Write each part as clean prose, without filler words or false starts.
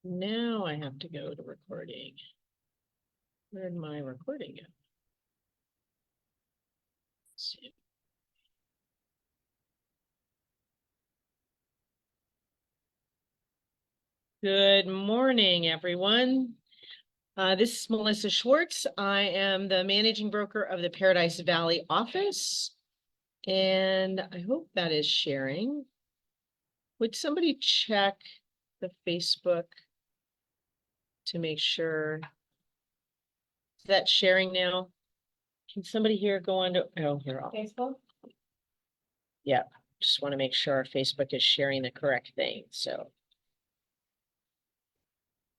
Now I have to go to recording. Where'd my recording go? Let's see. Good morning, everyone. This is Melissa Schwartz. I am the managing broker of the Paradise Valley office, and I hope that is sharing. Would somebody check the Facebook to make sure that's sharing now? Can somebody here go on to, oh, here. Facebook? Yeah, just want to make sure Facebook is sharing the correct thing, so.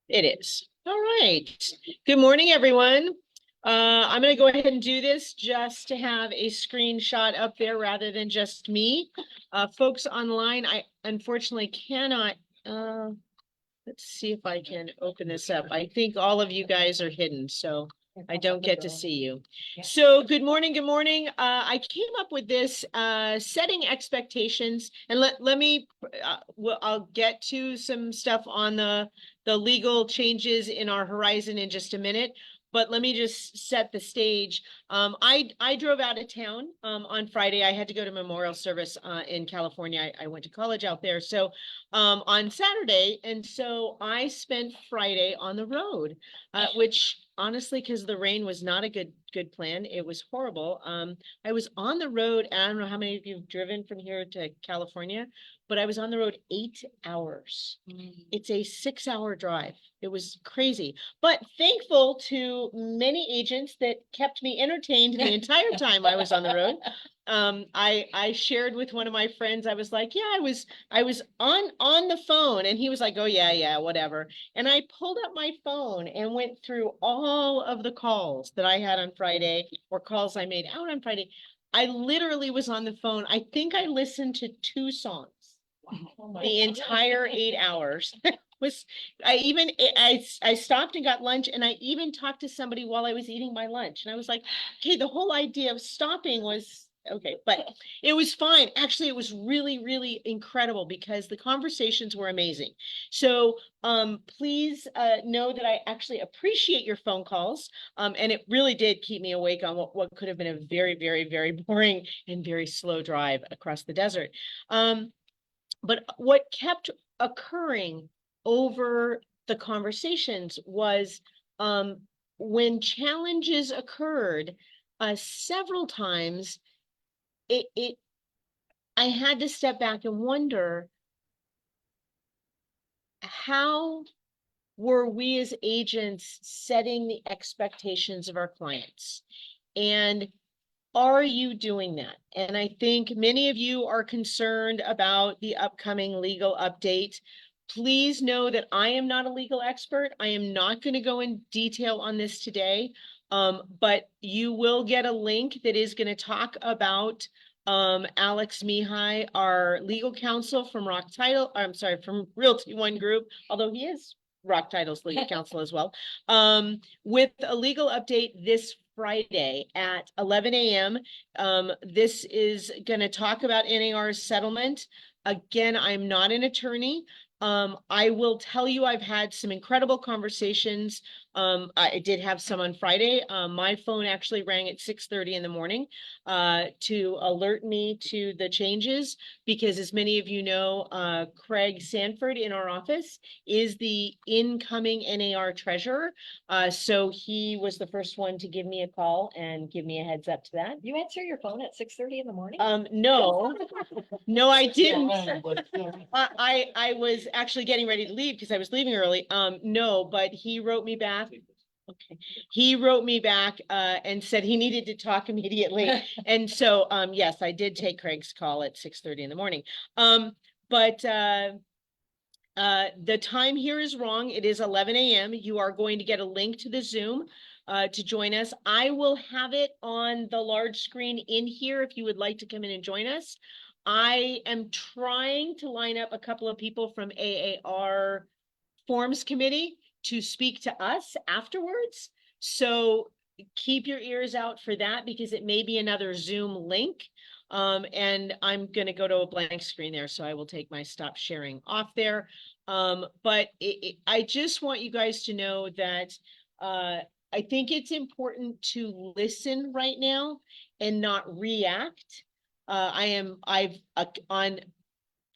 It is. All right. Good morning, everyone. I'm going to go ahead and do this just to have a screenshot up there rather than just me. Folks online, I unfortunately cannot. Let's see if I can open this up. I think all of you guys are hidden, so I don't get to see you. So good morning. Good morning. I came up with this setting expectations, and let me. I'll get to some stuff on the legal changes in our horizon in just a minute. But let me just set the stage. I drove out of town on Friday. I had to go to memorial service in California. I went to college out there. So on Saturday, and so I spent Friday on the road, which honestly, because the rain was not a good plan. It was horrible. I was on the road, and I don't know how many of you have driven from here to California, but I was on the road 8 hours. It's a 6-hour drive. It was crazy, but thankful to many agents that kept me entertained the entire time I was on the road. I shared with one of my friends, I was like, yeah, I was on the phone, and he was like, oh yeah, whatever. And I pulled up my phone and went through all of the calls that I had on Friday or calls I made out on Friday. I literally was on the phone. I think I listened to 2 songs. Wow. The entire 8 hours. I stopped and got lunch, and I even talked to somebody while I was eating my lunch. And I was like, okay, the whole idea of stopping was okay, but it was fine. Actually, it was really, really incredible because the conversations were amazing. So please know that I actually appreciate your phone calls. And it really did keep me awake on what could have been a very, very, very boring and very slow drive across the desert. But what kept occurring over the conversations was when challenges occurred several times, I had to step back and wonder, how were we as agents setting the expectations of our clients? And are you doing that? And I think many of you are concerned about the upcoming legal update. Please know that I am not a legal expert. I am not going to go in detail on this today, but you will get a link that is going to talk about Alex Mihai, our legal counsel from from Realty One Group, although he is Rock Title's legal counsel as well, with a legal update this Friday at 11 a.m. This is going to talk about NAR's settlement. Again, I'm not an attorney. I will tell you, I've had some incredible conversations. I did have some on Friday. My phone actually rang at 6:30 in the morning to alert me to the changes, because as many of you know, Craig Sanford in our office is the incoming NAR treasurer. So he was the first one to give me a call and give me a heads up to that. You answer your phone at 6:30 in the morning? No, no, I didn't. I was actually getting ready to leave because I was leaving early. No, but he wrote me back. Okay. He wrote me back and said he needed to talk immediately. And so, yes, I did take Craig's call at 6:30 in the morning. But the time here is wrong. It is 11 a.m. You are going to get a link to the Zoom to join us. I will have it on the large screen in here if you would like to come in and join us. I am trying to line up a couple of people from AAR Forms Committee to speak to us afterwards. So keep your ears out for that, because it may be another Zoom link. And I'm going to go to a blank screen there, so I will take my stop sharing off there. But I just want you guys to know that I think it's important to listen right now and not react. I've on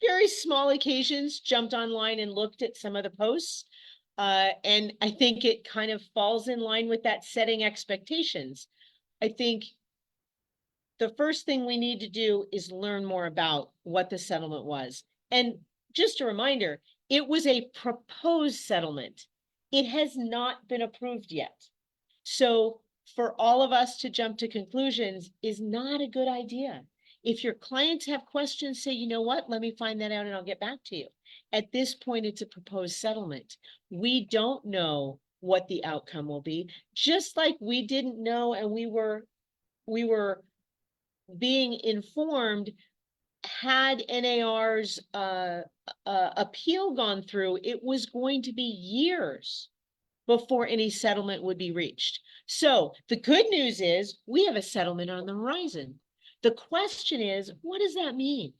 very small occasions jumped online and looked at some of the posts. And I think it kind of falls in line with that setting expectations. I think the first thing we need to do is learn more about what the settlement was. And just a reminder, it was a proposed settlement. It has not been approved yet. So for all of us to jump to conclusions is not a good idea. If your clients have questions, say, you know what, let me find that out and I'll get back to you. At this point, it's a proposed settlement. We don't know what the outcome will be, just like we didn't know and we were being informed. Had NAR's appeal gone through, it was going to be years before any settlement would be reached. So the good news is we have a settlement on the horizon. The question is, what does that mean?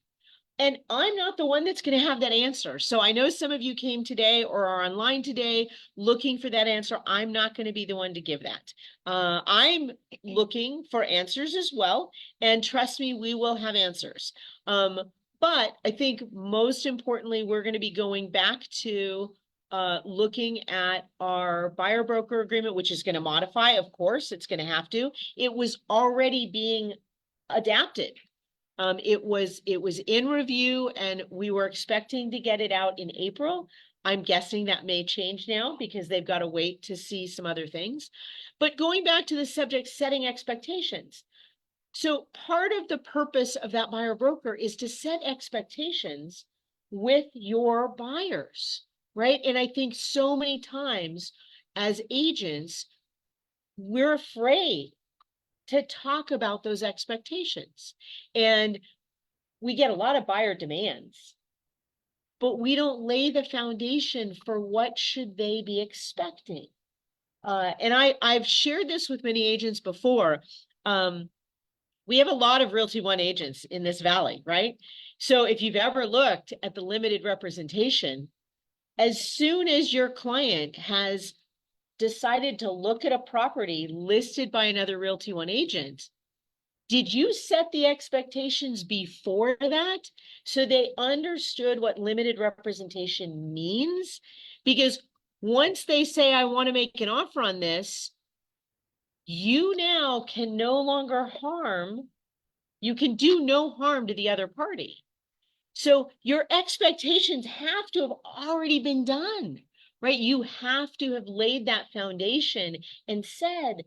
And I'm not the one that's going to have that answer. So I know some of you came today or are online today looking for that answer. I'm not going to be the one to give that. I'm looking for answers as well. And trust me, we will have answers. But I think most importantly, we're going to be going back to looking at our buyer broker agreement, which is going to modify. Of course, it's going to have to. It was already being adapted. It was in review and we were expecting to get it out in April. I'm guessing that may change now because they've got to wait to see some other things. But going back to the subject, setting expectations. So part of the purpose of that buyer broker is to set expectations with your buyers, right? And I think so many times as agents, we're afraid to talk about those expectations. And we get a lot of buyer demands, but we don't lay the foundation for what should they be expecting. And I've shared this with many agents before. We have a lot of Realty One agents in this valley, right? So if you've ever looked at the limited representation, as soon as your client has decided to look at a property listed by another Realty One agent, did you set the expectations before that so they understood what limited representation means? Because once they say, I want to make an offer on this, you now can no longer harm, you can do no harm to the other party. So your expectations have to have already been done, right? You have to have laid that foundation and said,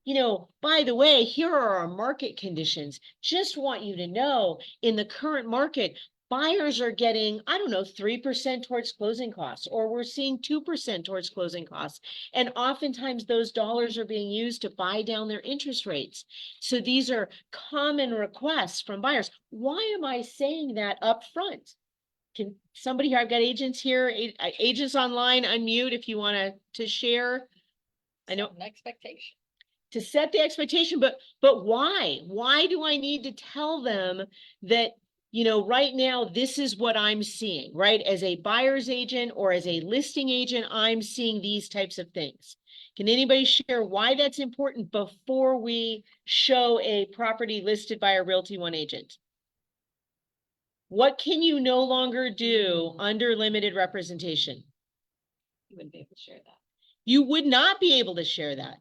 you know, by the way, here are our market conditions. Just want you to know in the current market, buyers are getting, I don't know, 3% towards closing costs, or we're seeing 2% towards closing costs. And oftentimes those dollars are being used to buy down their interest rates. So these are common requests from buyers. Why am I saying that up front? Can somebody here, I've got agents here, agents online, unmute if you want to share. I know An expectation. to set the expectation, but why? Why do I need to tell them that, you know, right now, this is what I'm seeing, right? As a buyer's agent or as a listing agent, I'm seeing these types of things. Can anybody share why that's important before we show a property listed by a Realty One agent? What can you no longer do under limited representation? You wouldn't be able to share that. You would not be able to share that.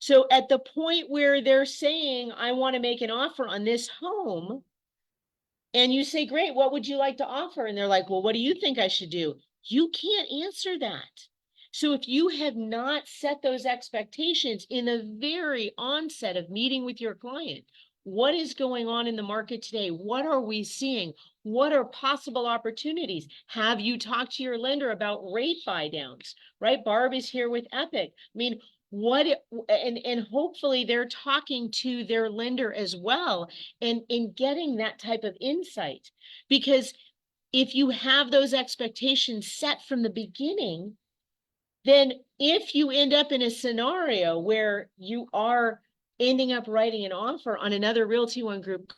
So at the point where they're saying, I want to make an offer on this home, and you say, great, what would you like to offer? And they're like, well, what do you think I should do? You can't answer that. So if you have not set those expectations in the very onset of meeting with your client, what is going on in the market today? What are we seeing? What are possible opportunities? Have you talked to your lender about rate buy downs, right? Barb is here with Epic. I mean, and hopefully they're talking to their lender as well and in getting that type of insight. Because if you have those expectations set from the beginning, then if you end up in a scenario where you are ending up writing an offer on another Realty One Group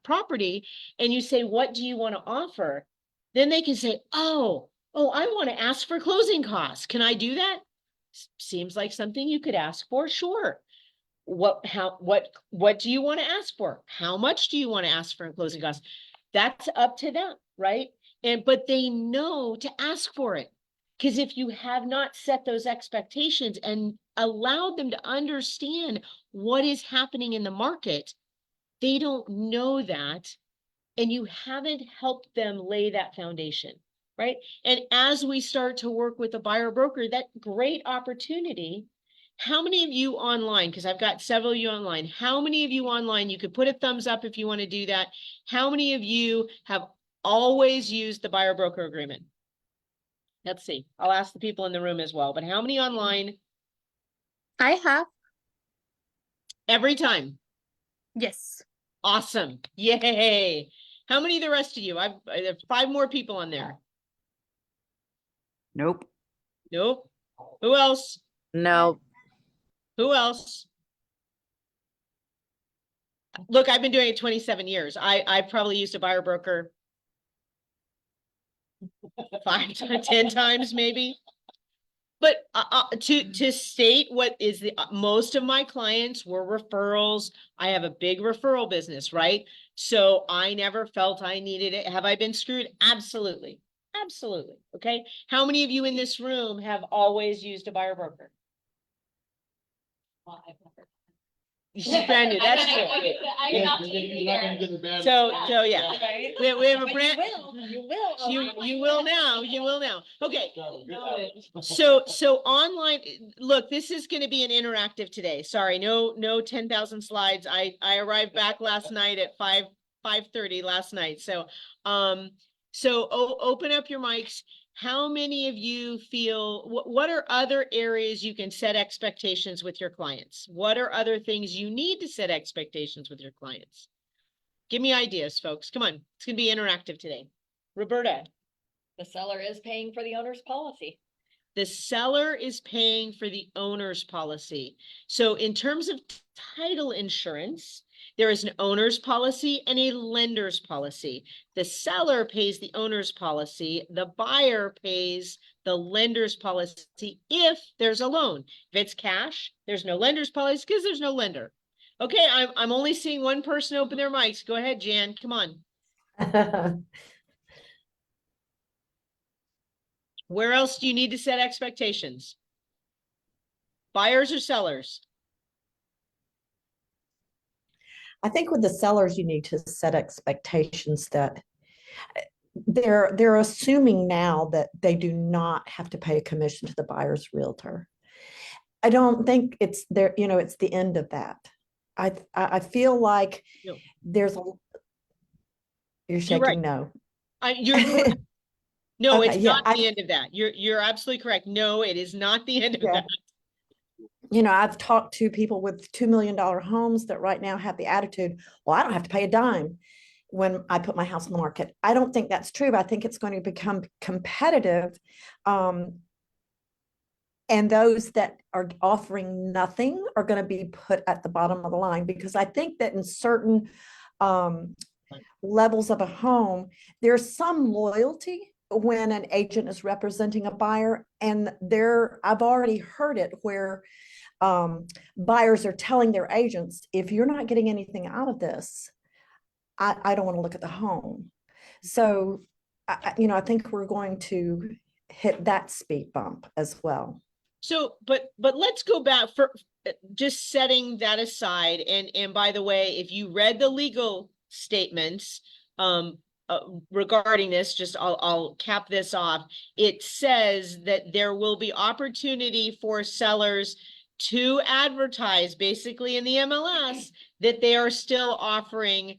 property, and you say, what do you want to offer? Then they can say, oh, I want to ask for closing costs. Can I do that? Seems like something you could ask for. Sure. What do you want to ask for? How much do you want to ask for in closing costs? That's up to them, right? But they know to ask for it. Because if you have not set those expectations and allowed them to understand what is happening in the market, they don't know that, and you haven't helped them lay that foundation, right? And as we start to work with a buyer broker, that great opportunity. How many of you online, because I've got several of you online, how many of you online, you could put a thumbs up if you want to do that. How many of you have always used the buyer broker agreement? Let's see. I'll ask the people in the room as well, but how many online? I have. Every time. Yes. Awesome. Yay. How many of the rest of you? I have 5 more people on there. Nope. Nope. Who else? No. Who else? Look, I've been doing it 27 years. I probably used a buyer broker 5 to 10 times maybe. But to state what is the most of my clients were referrals. I have a big referral business, right? So I never felt I needed it. Have I been screwed? Absolutely. Absolutely. Okay. How many of you in this room have always used a buyer broker? Well, I've never. She's brand new. That's true. So yeah, Right? we have a But brand. you will. You will now. You will now. Okay. So online. Look, this is going to be an interactive today. Sorry, no 10,000 slides. I arrived back last night at 5:30 last night. So open up your mics. How many of you feel, what are other areas you can set expectations with your clients? What are other things you need to set expectations with your clients? Give me ideas, folks. Come on. It's going to be interactive today. Roberta. The seller is paying for the owner's policy. The seller is paying for the owner's policy. So in terms of title insurance, there is an owner's policy and a lender's policy. The seller pays the owner's policy. The buyer pays the lender's policy if there's a loan. If it's cash, there's no lender's policy because there's no lender. Okay, I'm only seeing one person open their mics. Go ahead, Jan. Come on. Where else do you need to set expectations? Buyers or sellers? I think with the sellers, you need to set expectations that they're assuming now that they do not have to pay a commission to the buyer's realtor. I don't think it's there, it's the end of that. I feel like No. there's a, you're shaking right. no. No, Okay, it's yeah, not the end of that. You're absolutely correct. No, it is not the end of that. I've talked to people with $2 million homes that right now have the attitude, well, I don't have to pay a dime when I put my house on the market. I don't think that's true, but I think it's going to become competitive. And those that are offering nothing are going to be put at the bottom of the line, because I think that in certain levels of a home, there's some loyalty when an agent is representing a buyer. And I've already heard it where buyers are telling their agents, if you're not getting anything out of this, I don't want to look at the home. So, I think we're going to hit that speed bump as well. So, but let's go back for just setting that aside. And by the way, if you read the legal statements regarding this, just I'll cap this off. It says that there will be opportunity for sellers to advertise basically in the MLS that they are still offering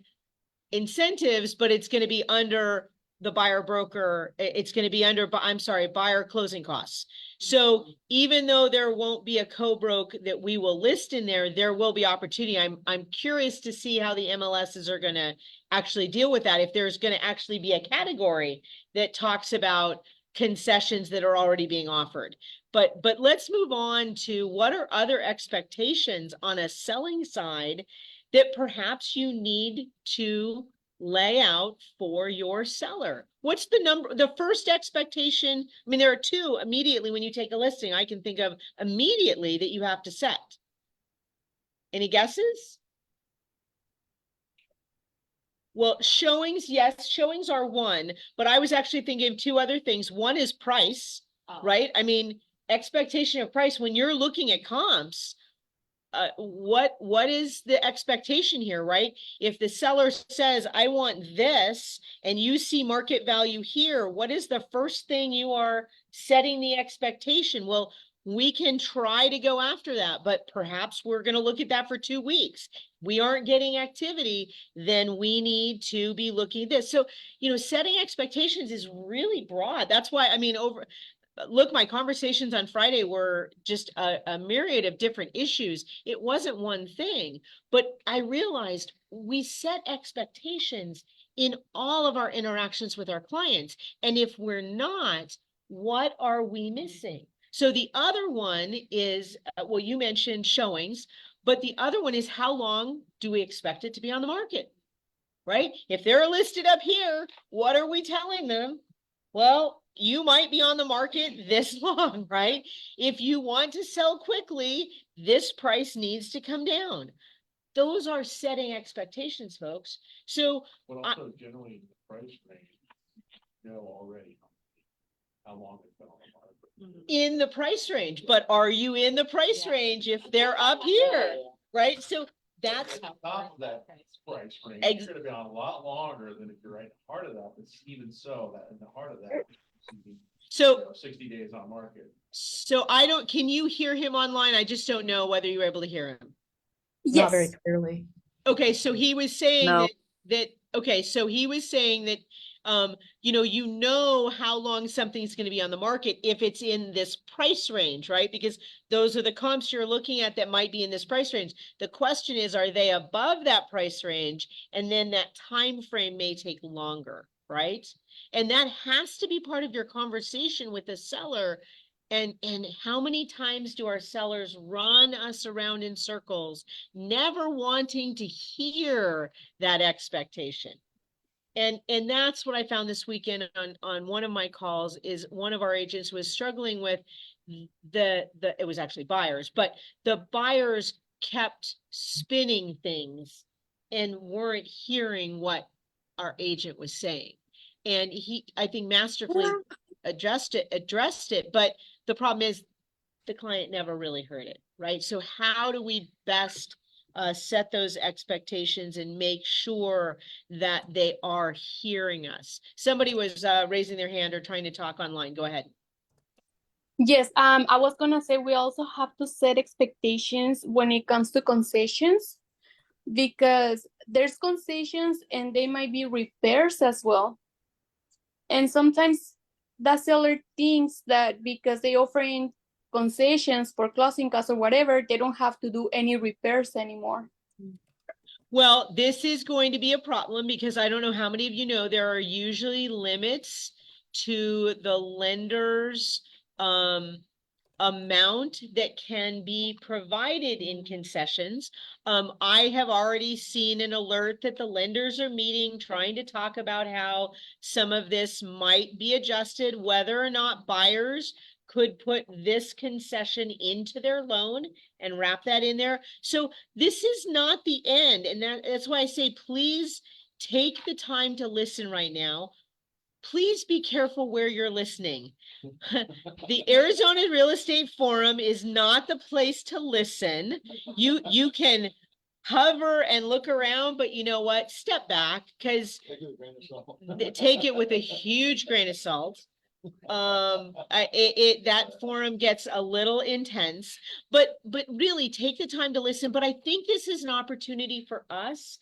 incentives, but it's going to be under the buyer broker. It's going to be under, buyer closing costs. So even though there won't be a co-broke that we will list in there, there will be opportunity. I'm curious to see how the MLSs are going to actually deal with that. If there's going to actually be a category that talks about concessions that are already being offered. But let's move on to what are other expectations on a selling side that perhaps you need to lay out for your seller. What's the first expectation? I mean, there are two immediately when you take a listing, I can think of immediately that you have to set. Any guesses? Well, showings, yes, showings are one, but I was actually thinking of two other things. One is price, right? I mean, expectation of price when you're looking at comps. What is the expectation here, right? If the seller says, I want this, and you see market value here, what is the first thing you are setting the expectation? Well, we can try to go after that, but perhaps we're going to look at that for 2 weeks. We aren't getting activity, then we need to be looking at this. So, setting expectations is really broad. That's why, I mean, look, my conversations on Friday were just a myriad of different issues. It wasn't one thing, but I realized we set expectations in all of our interactions with our clients. And if we're not, what are we missing? So the other one is, well, you mentioned showings, but the other one is how long do we expect it to be on the market, right? If they're listed up here, what are we telling them? Well, you might be on the market this long, right? If you want to sell quickly, this price needs to come down. Those are setting expectations, folks. So, But also generally in the price range, already how long it's been on the market. in the price range, but are you in the price range if they're up here, right? So that's Top of that price range, Ex- you're gonna be on a lot longer than if you're right in the heart of that, but even so, that in the heart of that. so 60 days on market. so can you hear him online? I just don't know whether you're able to hear him. Not very Yes. clearly. Okay, so he was saying No. so he was saying that you know how long something's going to be on the market if it's in this price range, right? Because those are the comps you're looking at that might be in this price range. The question is, are they above that price range? And then that time frame may take longer, right? And that has to be part of your conversation with the seller. And how many times do our sellers run us around in circles, never wanting to hear that expectation? And that's what I found this weekend on one of my calls is one of our agents was struggling with it was actually buyers, but the buyers kept spinning things and weren't hearing what our agent was saying. And I think masterfully addressed it, but the problem is the client never really heard it, right? So how do we best set those expectations and make sure that they are hearing us? Somebody was raising their hand or trying to talk online. Go ahead. Yes, I was gonna say we also have to set expectations when it comes to concessions, because there's concessions and they might be repairs as well. And sometimes the seller thinks that because they offering concessions for closing costs or whatever, they don't have to do any repairs anymore. Well, this is going to be a problem because I don't know how many of you know there are usually limits to the lender's amount that can be provided in concessions. I have already seen an alert that the lenders are meeting, trying to talk about how some of this might be adjusted, whether or not buyers could put this concession into their loan and wrap that in there. So this is not the end. And that's why I say, please take the time to listen right now. Please be careful where you're listening. The Arizona Real Estate Forum is not the place to listen. You can hover and look around, but you know what? Step back, because take it with a huge grain of salt. That forum gets a little intense, but really take the time to listen. But I think this is an opportunity for us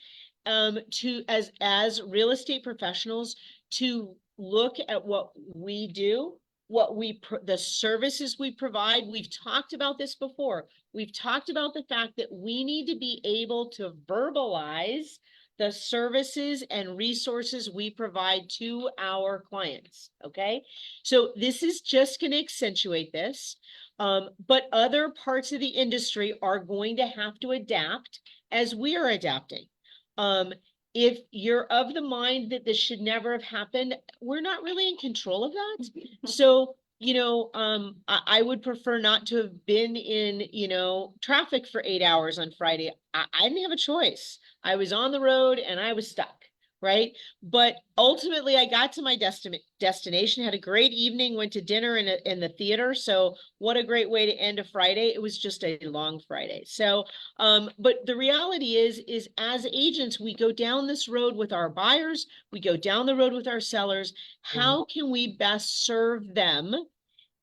to as real estate professionals to look at what we do, the services we provide. We've talked about this before. We've talked about the fact that we need to be able to verbalize the services and resources we provide to our clients, okay? So this is just going to accentuate this, but other parts of the industry are going to have to adapt as we are adapting. If you're of the mind that this should never have happened, we're not really in control of that. So, you know, I would prefer not to have been in, you know, traffic for 8 hours on Friday. I didn't have a choice. I was on the road and I was stuck, right? But ultimately I got to my destination, had a great evening, went to dinner in the theater. So what a great way to end a Friday. It was just a long Friday. So, but the reality is as agents, we go down this road with our buyers, we go down the road with our sellers. How can we best serve them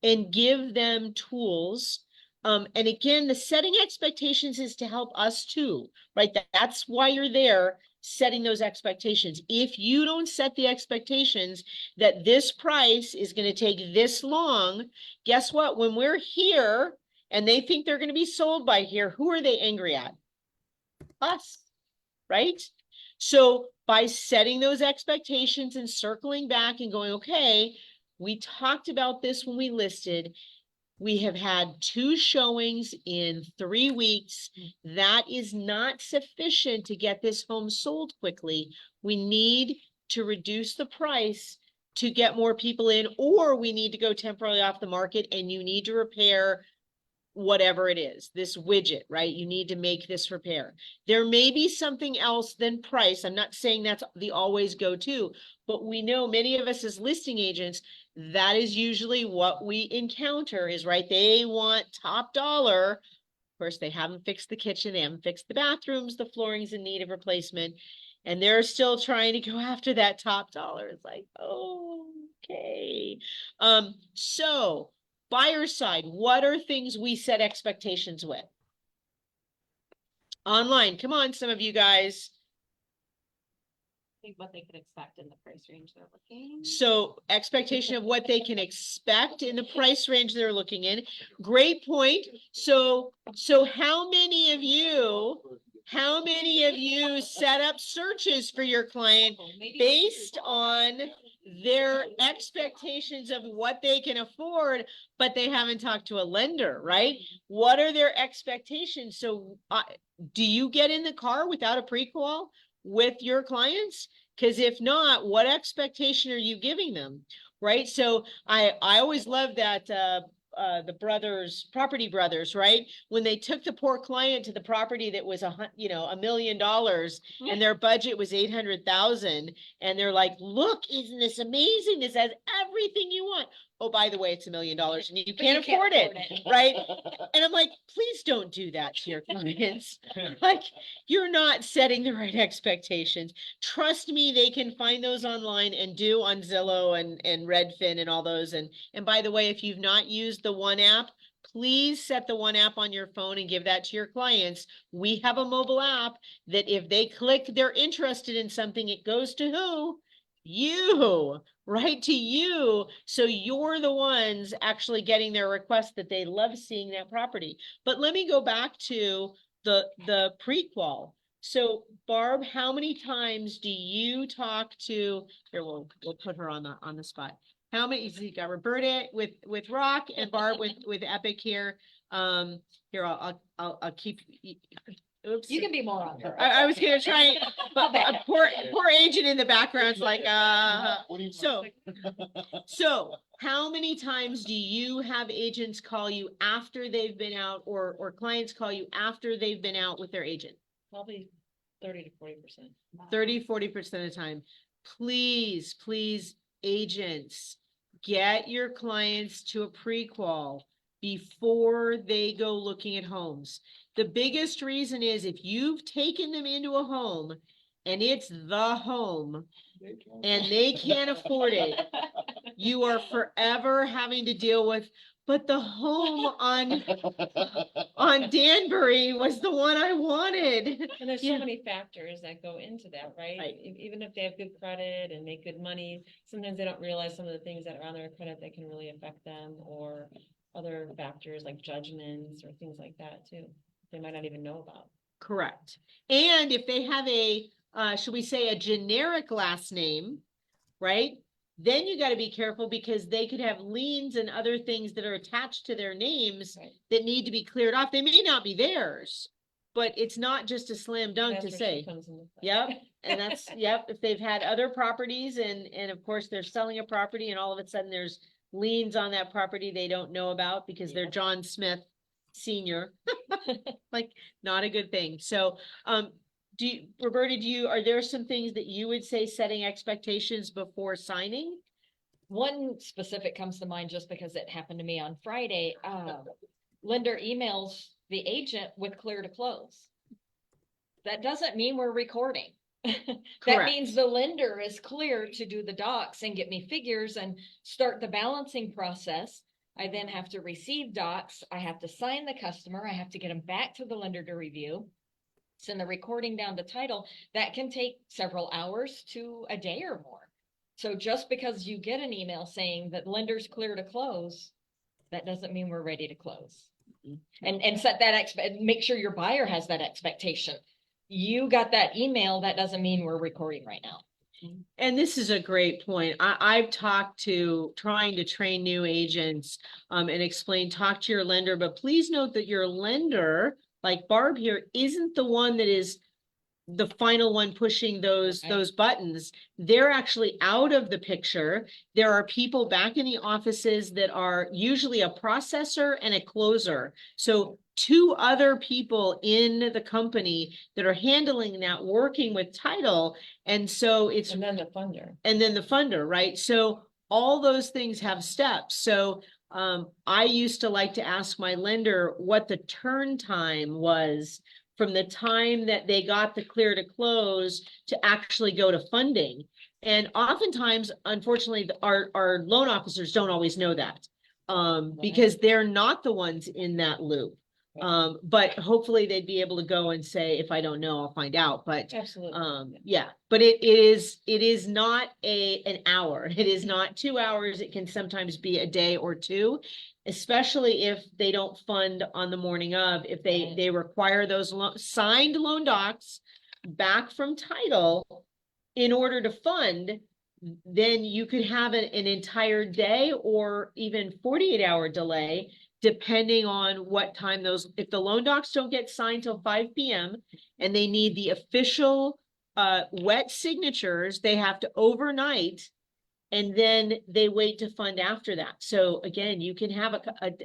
and give them tools? And again, the setting expectations is to help us too, right? That's why you're there, setting those expectations. If you don't set the expectations that this price is going to take this long, guess what? When we're here and they think they're going to be sold by here, who are they angry at? Us, right? So by setting those expectations and circling back and going, okay, we talked about this when we listed. We have had 2 showings in 3 weeks. That is not sufficient to get this home sold quickly. We need to reduce the price to get more people in, or we need to go temporarily off the market and you need to repair whatever it is, this widget, right? You need to make this repair. There may be something else than price. I'm not saying that's the always go-to, but we know many of us as listing agents, that is usually what we encounter is, right? They want top dollar. Of course, they haven't fixed the kitchen. They haven't fixed the bathrooms. The flooring's in need of replacement. And they're still trying to go after that top dollar. It's like, oh, okay. So buyer side, what are things we set expectations with? Online, come on, some of you guys. Think what they could expect in the price range they're looking. So expectation of what they can expect in the price range they're looking in. Great point. So how many of you set up searches for your client based on their expectations of what they can afford, but they haven't talked to a lender, right? What are their expectations? So do you get in the car without a pre-qual with your clients? Because if not, what expectation are you giving them, right? So I always love that the property brothers, right? When they took the poor client to the property that was $1 million and their budget was 800,000, and they're like, "Look, isn't this amazing? This has everything you want. Oh, by the way, it's $1 million and you can't afford it, right?" And I'm like, please don't do that to your clients. Like, you're not setting the right expectations. Trust me, they can find those online and do on Zillow and Redfin and all those. And by the way, if you've not used the One app, please set the One app on your phone and give that to your clients. We have a mobile app that if they click, they're interested in something, it goes to who? You, right to you. So you're the ones actually getting their request that they love seeing that property. But let me go back to the pre-qual. So Barb, how many times do you talk to, here, we'll put her on the spot. How many, you got Roberta with Rock and Barb with Epic here. Here, I'll keep, oops. You can be more on her. I was gonna try, but a poor agent in the background's like, so how many times do you have agents call you after they've been out, or clients call you after they've been out with their agent? Probably 30 to 40%. 30-40% of the time. Please, agents, get your clients to a pre-qual before they go looking at homes. The biggest reason is if you've taken them into a home and it's the home and they can't afford it, you are forever having to deal with, but the home on Danbury was the one I wanted. And there's Yeah. so many factors that go into that, right? Right. Even if they have good credit and make good money, sometimes they don't realize some of the things that are on their credit that can really affect them, or other factors like judgments or things like that too. They might not even know about. Correct. And if they have a should we say, a generic last name, right? Then you got to be careful because they could have liens and other things that are attached to their names Right. that need to be cleared off. They may not be theirs, but it's not just a slam dunk That's to where she say, comes into play. yep. And that's, yep, if they've had other properties and of course they're selling a property and all of a sudden there's liens on that property they don't know about because they're Yeah. John Smith Senior. Like, not a good thing. So, Roberta, are there some things that you would say setting expectations before signing? One specific comes to mind just because it happened to me on Friday. Lender emails the agent with clear to close. That doesn't mean we're recording. That Correct. means the lender is clear to do the docs and get me figures and start the balancing process. I then have to receive docs. I have to sign the customer. I have to get them back to the lender to review. Send the recording down to title. That can take several hours to a day or more. So just because you get an email saying that lender's clear to close, that doesn't mean we're ready to close. And set that make sure your buyer has that expectation. You got that email, that doesn't mean we're recording right now. And this is a great point. I've talked to trying to train new agents and explain, talk to your lender, but please note that your lender, like Barb here, isn't the one that is the final one pushing those buttons. They're actually out of the picture. There are people back in the offices that are usually a processor and a closer. So two other people in the company that are handling that, working with title. And so it's And then the funder. and then the funder, right? So all those things have steps. So I used to like to ask my lender what the turn time was from the time that they got the clear to close to actually go to funding. And oftentimes, unfortunately, our loan officers don't always know that because they're not the ones in that loop. But hopefully they'd be able to go and say, if I don't know, I'll find out. But Absolutely. yeah, but it is not an hour. It is not 2 hours. It can sometimes be a day or two, especially if they don't fund on the morning of, if they require those signed loan docs back from title in order to fund, then you could have an entire day or even 48-hour delay, depending on what time if the loan docs don't get signed till 5 p.m. and they need the official wet signatures, they have to overnight and then they wait to fund after that. So again, you can have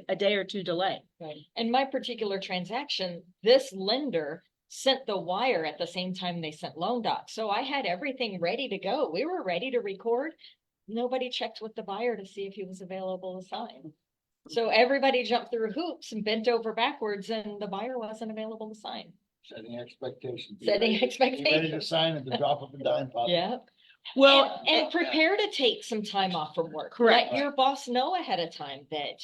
a day or two delay. Right. And my particular transaction, this lender sent the wire at the same time they sent loan docs. So I had everything ready to go. We were ready to record. Nobody checked with the buyer to see if he was available to sign. So everybody jumped through hoops and bent over backwards and the buyer wasn't available to sign. Setting expectations. Setting Be ready to expectations. sign at the drop of a dime. possibly. Yeah. Well, And prepare to take some time off from work. Correct. Let your boss know ahead of time that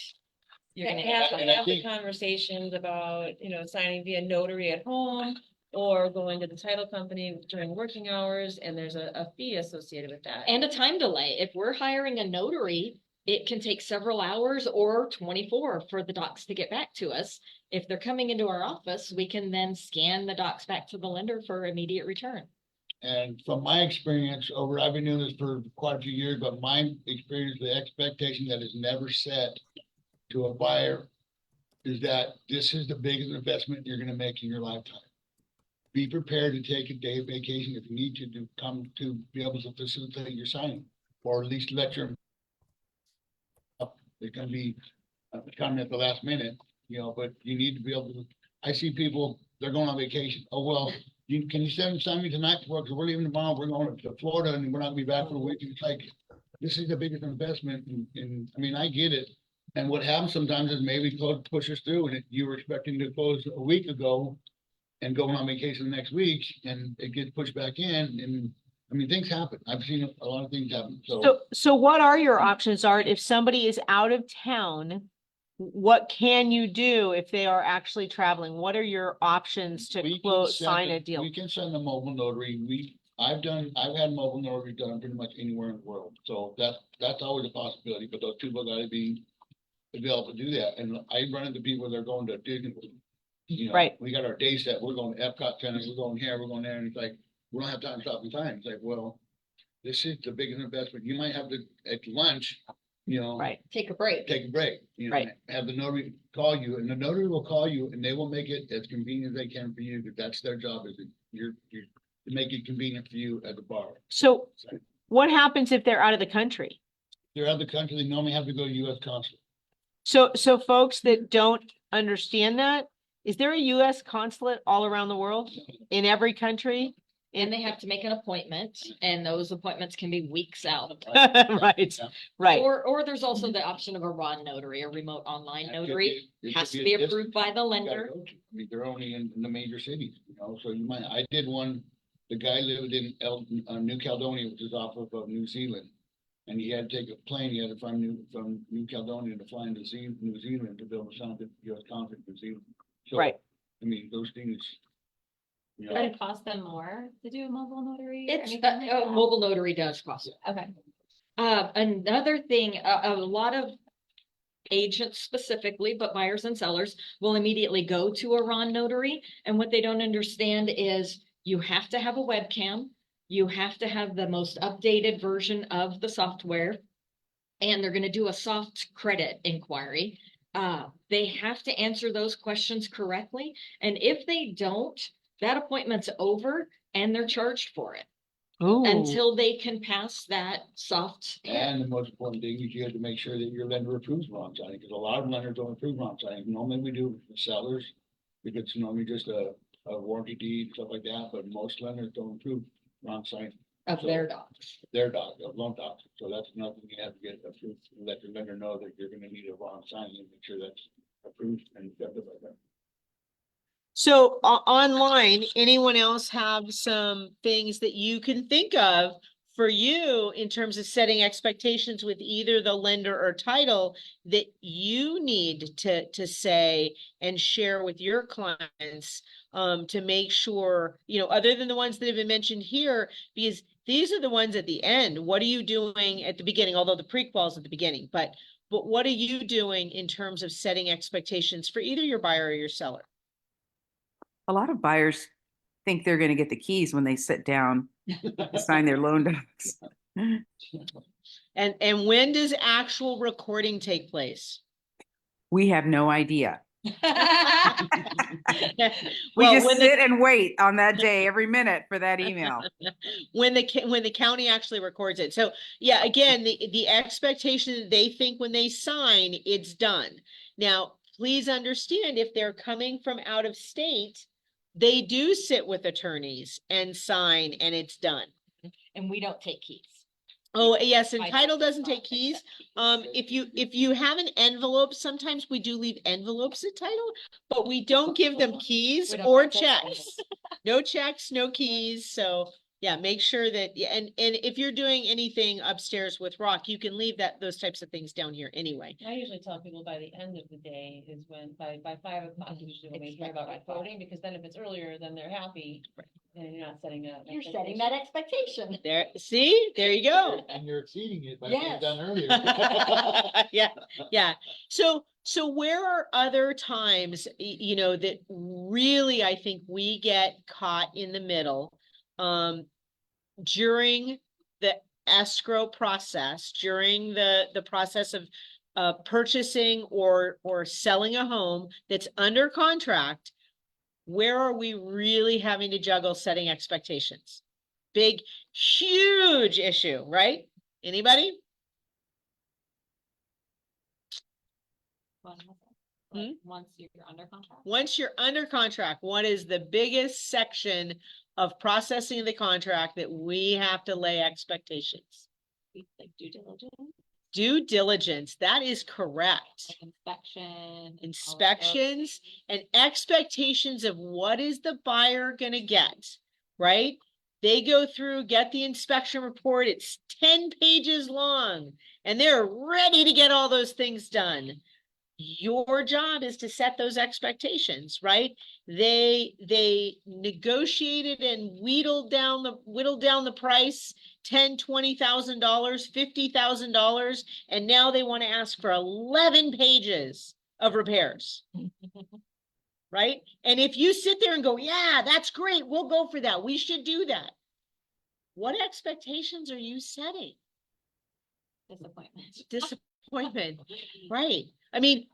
you're gonna Have have and I the think- conversations about, signing via notary at home or going to the title company during working hours, and there's a fee associated with that. and a time delay. If we're hiring a notary, it can take several hours or 24 for the docs to get back to us. If they're coming into our office, we can then scan the docs back to the lender for immediate return. And from my experience I've been doing this for quite a few years, but my experience, the expectation that is never set to a buyer is that this is the biggest investment you're gonna make in your lifetime. Be prepared to take a day of vacation if you need to come to be able to facilitate your signing, or at least let your it can be coming at the last minute, but you need to be able to, I see people, they're going on vacation. Oh, well, can you sign me tonight? Because we're leaving tomorrow. We're going to Florida and we're not gonna be back for a week. It's like, this is the biggest investment. And I mean, I get it. And what happens sometimes is maybe close pushes through and you were expecting to close a week ago and going on vacation the next week and it gets pushed back in. And I mean, things happen. I've seen a lot of things happen. So what are your options, Art? If somebody is out of town, what can you do if they are actually traveling? What are your options to sign a deal? We can send a mobile notary. I've had mobile notary done pretty much anywhere in the world. So that's always a possibility, but those people gotta be available to do that. And I run into people that are going to Disney. Right. We got our day set. We're going to Epcot Center. We're going here. We're going there. And it's like, we don't have time to stop and time. It's like, well, this is the biggest investment. You might have to, at lunch, you know. Right. Take a break. Take a break, you know, Right. have the notary call you, and the notary will call you, and they will make it as convenient as they can for you, because that's their job, is you're to make it convenient for you at the bar. So what happens if they're out of the country? They're out of the country, they normally have to go to US consulate. So folks that don't understand that, is there a US consulate all around the world, in every country? And they have to make an appointment, and those appointments can be weeks out. Right, right. Or there's also the option of a RON notary, a remote online That could notary, it has could to a be distance approved by the you gotta lender. go to. I mean, they're only in the major cities, you know, so you might, I did one, the guy lived in New Caledonia, which is off of New Zealand. And he had to take a plane, he had to from New Caledonia to fly into New Zealand to build a sign to US consulate in New Zealand. So, Right. I mean, those things. You Does know, it cost them more to do a mobile notary? or It's, anything like a that? mobile notary does cost. Okay. Another thing, a lot of agents specifically, but buyers and sellers will immediately go to a RON notary. And what they don't understand is you have to have a webcam. You have to have the most updated version of the software. And they're gonna do a soft credit inquiry. They have to answer those questions correctly. And if they don't, that appointment's over and they're charged for it Ooh. until they can pass that soft. and the most important thing is you have to make sure that your lender approves wrong signing, because a lot of lenders don't approve wrong signing. Normally we do for sellers, because it's normally just a warranty deed, stuff like that, but most lenders don't approve wrong signing. Of their docs. Their doc, of loan docs, so that's another thing you have to get approved, let the lender know that you're gonna need a wrong signing, and make sure that's approved and accepted by them. So online, anyone else have some things that you can think of for you in terms of setting expectations with either the lender or title that you need to say and share with your clients to make sure, other than the ones that have been mentioned here, because these are the ones at the end. What are you doing at the beginning? Although the prequel's at the beginning, but what are you doing in terms of setting expectations for either your buyer or your seller? A lot of buyers think they're going to get the keys when they sit down to sign their loan docs. And when does actual recording take place? We have no idea. We Well, just when sit and wait on that day every minute for that email. when the county actually records it. So yeah, again, the expectation that they think when they sign, it's done. Now, please understand, if they're coming from out of state, they do sit with attorneys and sign, and it's done. And we don't take keys. Oh, yes, and I title don't doesn't take keys. If you have an envelope, sometimes we do leave envelopes at title, but we don't give them keys We don't or take checks. envelopes. No checks, no keys. So yeah, make sure that, and if you're doing anything upstairs with Rock, you can leave those types of things down here anyway. I usually tell people by the end of the day is when, by 5 o'clock, usually when we hear about recording, because then if it's earlier, then they're happy. And you're not setting a. You're setting that expectation. There, see, there you go. And you're exceeding it by Yes. being done earlier. Yeah. So where are other times, that really, I think we get caught in the middle, during the escrow process, during the process of purchasing or selling a home that's under contract, where are we really having to juggle setting expectations? Big, huge issue, right? Anybody? Hmm? Once you're under contract. Once you're under contract, what is the biggest section of processing of the contract that we have to lay expectations? Like due diligence, Due diligence, that is correct. like inspection. Inspections and expectations of what is the buyer gonna get, right? They go through, get the inspection report, it's 10 pages long, and they're ready to get all those things done. Your job is to set those expectations, right? They negotiated and whittled down the price, $10,000, $20,000, $50,000, and now they want to ask for 11 pages of repairs. Right? And if you sit there and go, yeah, that's great, we'll go for that, we should do that. what expectations are you setting? Disappointment. Disappointment, right? I mean,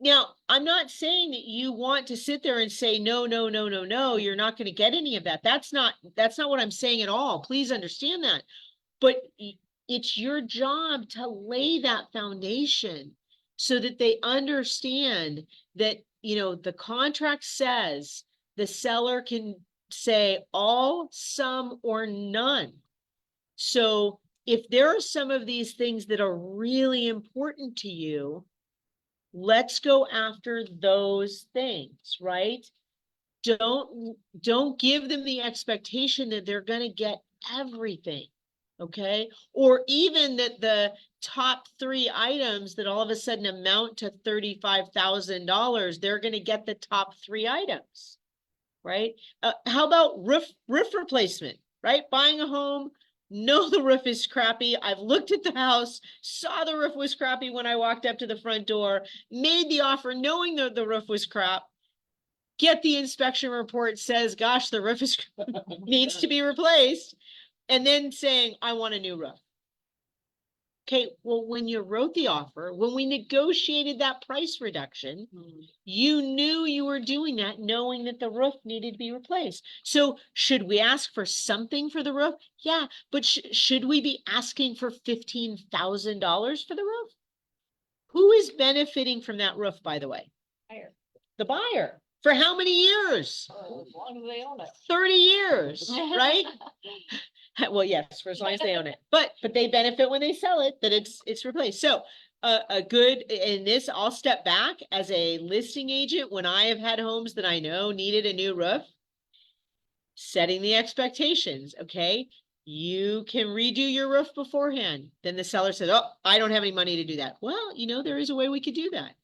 now, I'm not saying that you want to sit there and say, no, no, no, no, no, you're not going to get any of that. That's not what I'm saying at all. Please understand that. But it's your job to lay that foundation so that they understand that, the contract says the seller can say all, some, or none. So if there are some of these things that are really important to you, let's go after those things, right? Don't give them the expectation that they're going to get everything, okay? Or even that the top 3 items that all of a sudden amount to $35,000, they're going to get the top 3 items, right? How about roof replacement, right? Buying a home, know the roof is crappy. I've looked at the house, saw the roof was crappy when I walked up to the front door, made the offer knowing that the roof was crap. Get the inspection report, says, gosh, the roof is needs to be replaced, and then saying, I want a new roof. Okay, well, when you wrote the offer, when we negotiated that price reduction, you knew you were doing that knowing that the roof needed to be replaced. So should we ask for something for the roof? Yeah, but should we be asking for $15,000 for the roof? Who is benefiting from that roof, by the way? Buyer. The buyer. For how many years? As long as they own it. 30 years, right? Well, yes, for as long as they own it, but they benefit when they sell it, that it's replaced. So a good, in this, I'll step back as a listing agent when I have had homes that I know needed a new roof, setting the expectations. Okay, you can redo your roof beforehand. Then the seller said, oh, I don't have any money to do that. Well, there is a way we could do that.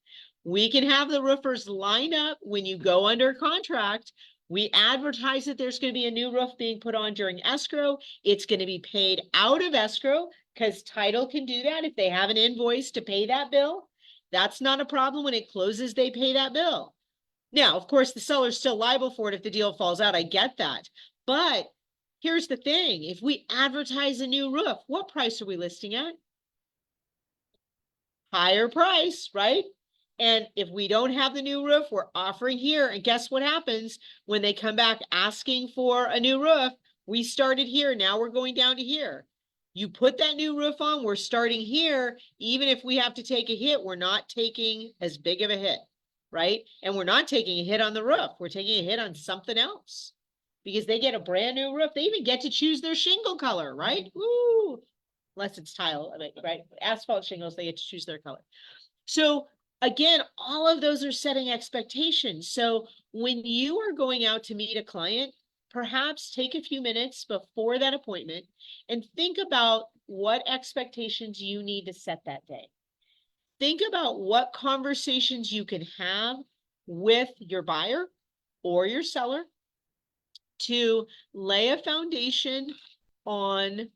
We can have the roofers line up when you go under contract. We advertise that there's going to be a new roof being put on during escrow. It's going to be paid out of escrow because title can do that. If they have an invoice to pay that bill, that's not a problem. When it closes, they pay that bill. Now, of course, the seller's still liable for it if the deal falls out. I get that. But here's the thing. If we advertise a new roof, what price are we listing at? Higher price, right? And if we don't have the new roof, we're offering here. And guess what happens when they come back asking for a new roof? We started here. Now we're going down to here. You put that new roof on, we're starting here. Even if we have to take a hit, we're not taking as big of a hit, right? And we're not taking a hit on the roof. We're taking a hit on something else because they get a brand new roof. They even get to choose their shingle color, right? Woo! Unless it's tile, right? Asphalt shingles, they get to choose their color. So again, all of those are setting expectations. So when you are going out to meet a client, perhaps take a few minutes before that appointment and think about what expectations you need to set that day. Think about what conversations you can have with your buyer or your seller to lay a foundation on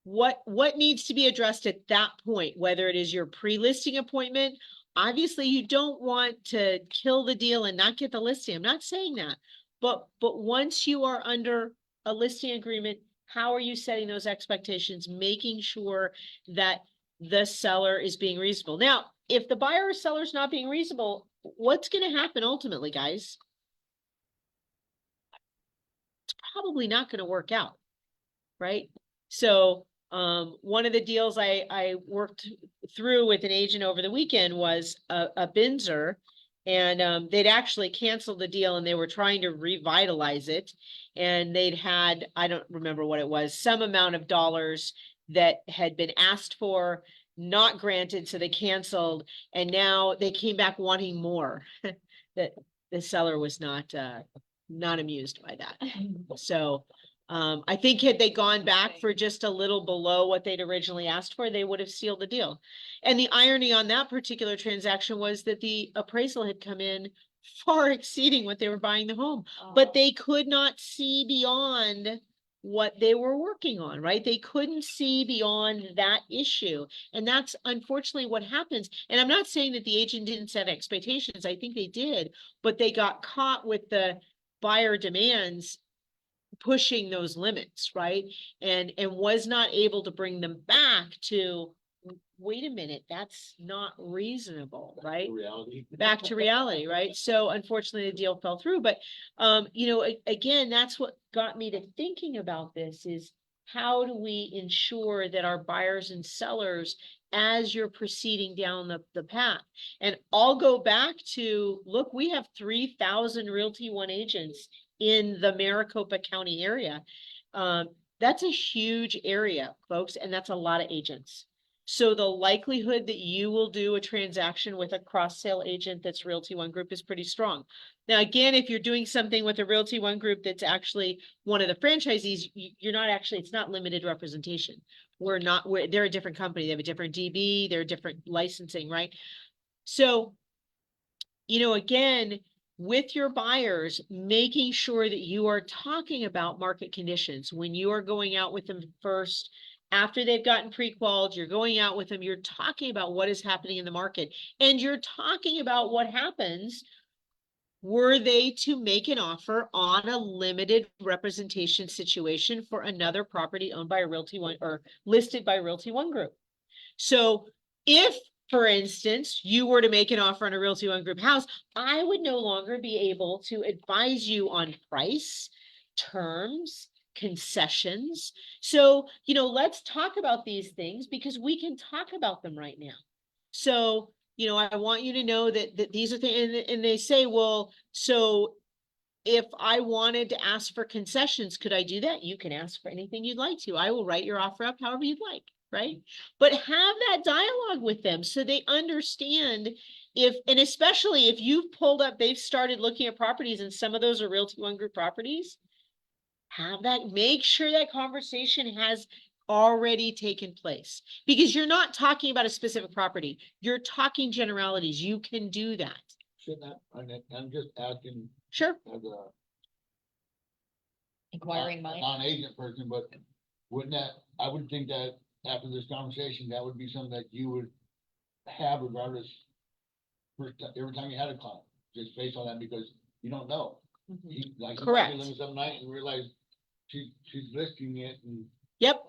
what needs to be addressed at that point, whether it is your pre-listing appointment. Obviously, you don't want to kill the deal and not get the listing. I'm not saying that, but once you are under a listing agreement, how are you setting those expectations, making sure that the seller is being reasonable? Now, if the buyer or seller is not being reasonable, what's going to happen ultimately, guys? It's probably not going to work out, right? So one of the deals I worked through with an agent over the weekend was a Binzer, and they'd actually canceled the deal and they were trying to revitalize it. And they'd had, I don't remember what it was, some amount of dollars that had been asked for, not granted, so they canceled. And now they came back wanting more. That the seller was not amused by that. So I think had they gone back for just a little below what they'd originally asked for, they would have sealed the deal. And the irony on that particular transaction was that the appraisal had come in far exceeding what they were buying the home, but they could not see beyond what they were working on, right? They couldn't see beyond that issue. And that's unfortunately what happens. And I'm not saying that the agent didn't set expectations. I think they did, but they got caught with the buyer demands pushing those limits, right? And was not able to bring them back to, wait a minute, that's not reasonable, right? Reality. Back to reality, right? So unfortunately the deal fell through, but you know, again, that's what got me to thinking about this is how do we ensure that our buyers and sellers, as you're proceeding down the path, and I'll go back to, look, we have 3,000 Realty One agents in the Maricopa County area. That's a huge area, folks, and that's a lot of agents. So the likelihood that you will do a transaction with a cross-sale agent that's Realty One Group is pretty strong. Now, again, if you're doing something with a Realty One Group that's actually one of the franchisees, you're not actually, it's not limited representation. They're a different company. They have a different DB, they're different licensing, right? So, you know, again, with your buyers, making sure that you are talking about market conditions when you are going out with them first. After they've gotten pre-qualified, you're going out with them, you're talking about what is happening in the market, and you're talking about what happens were they to make an offer on a limited representation situation for another property owned by a Realty One or listed by Realty One Group. So if, for instance, you were to make an offer on a Realty One Group house, I would no longer be able to advise you on price, terms, concessions. So, you know, let's talk about these things because we can talk about them right now. So, you know, I want you to know that these are things, and they say, well, so if I wanted to ask for concessions, could I do that? You can ask for anything you'd like to. I will write your offer up however you'd like, right? But have that dialogue with them so they understand if, and especially if you've pulled up, they've started looking at properties and some of those are Realty One Group properties, have that, make sure that conversation has already taken place because you're not talking about a specific property. You're talking generalities. You can do that. Shouldn't that, I'm just asking Sure. as a Inquiring mind. non-agent person, but wouldn't that, I would think that after this conversation, that would be something that you would have regardless every time you had a client, just based on that, because you don't know. Like, Correct. you live some night and realize she's listing it and. Yep.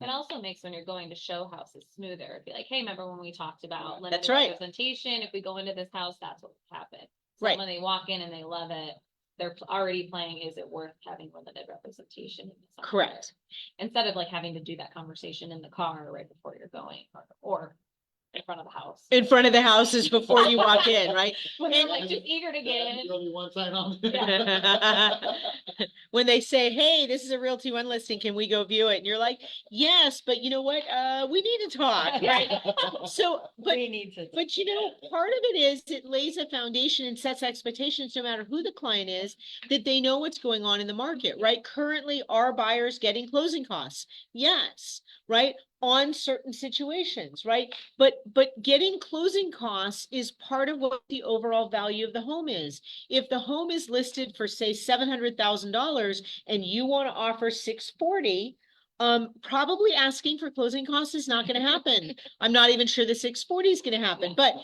It also makes when you're going to show houses smoother. It'd be like, hey, remember when we talked about That's limited right. representation? If we go into this house, that's what would happen. So Right. when they walk in and they love it, they're already playing, is it worth having limited representation in this? Correct. Instead of like having to do that conversation in the car right before you're going or in front of the house. In front of the houses before you walk in, right? When they're like just eager to get in. You only one sign on. When they say, hey, this is a Realty One listing, can we go view it? And you're like, yes, but you know what? We need to talk, right? So, but We need to. But you know, part of it is it lays a foundation and sets expectations, no matter who the client is, that they know what's going on in the market, right? Currently, are buyers getting closing costs? Yes, right? On certain situations, right? But getting closing costs is part of what the overall value of the home is. If the home is listed for, say, $700,000 and you want to offer $640,000, probably asking for closing costs is not going to happen. I'm not even sure the $640,000 is going to happen, but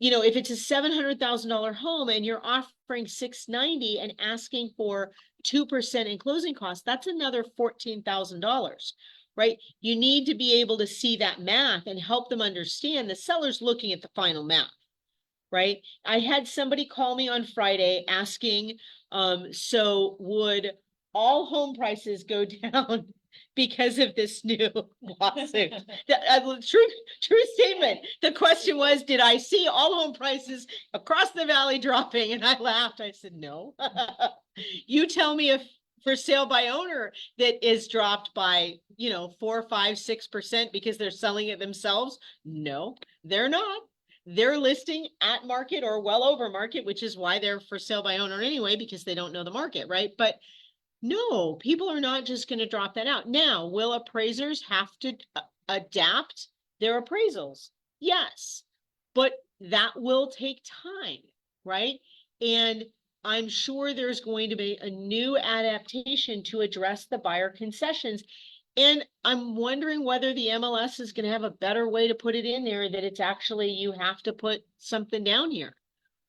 you know, if it's a $700,000 home and you're offering $690,000 and asking for 2% in closing costs, that's another $14,000, right? You need to be able to see that math and help them understand the seller's looking at the final math, right? I had somebody call me on Friday asking, so would all home prices go down because of this new lawsuit? True statement. The question was, did I see all home prices across the valley dropping? And I laughed. I said, no. You tell me if for sale by owner that is dropped by, you know, 4, 5, 6% because they're selling it themselves. No, they're not. They're listing at market or well over market, which is why they're for sale by owner anyway, because they don't know the market, right? But no, people are not just going to drop that out. Now, will appraisers have to adapt their appraisals? Yes, but that will take time, right? And I'm sure there's going to be a new adaptation to address the buyer concessions. And I'm wondering whether the MLS is going to have a better way to put it in there that it's actually, you have to put something down here,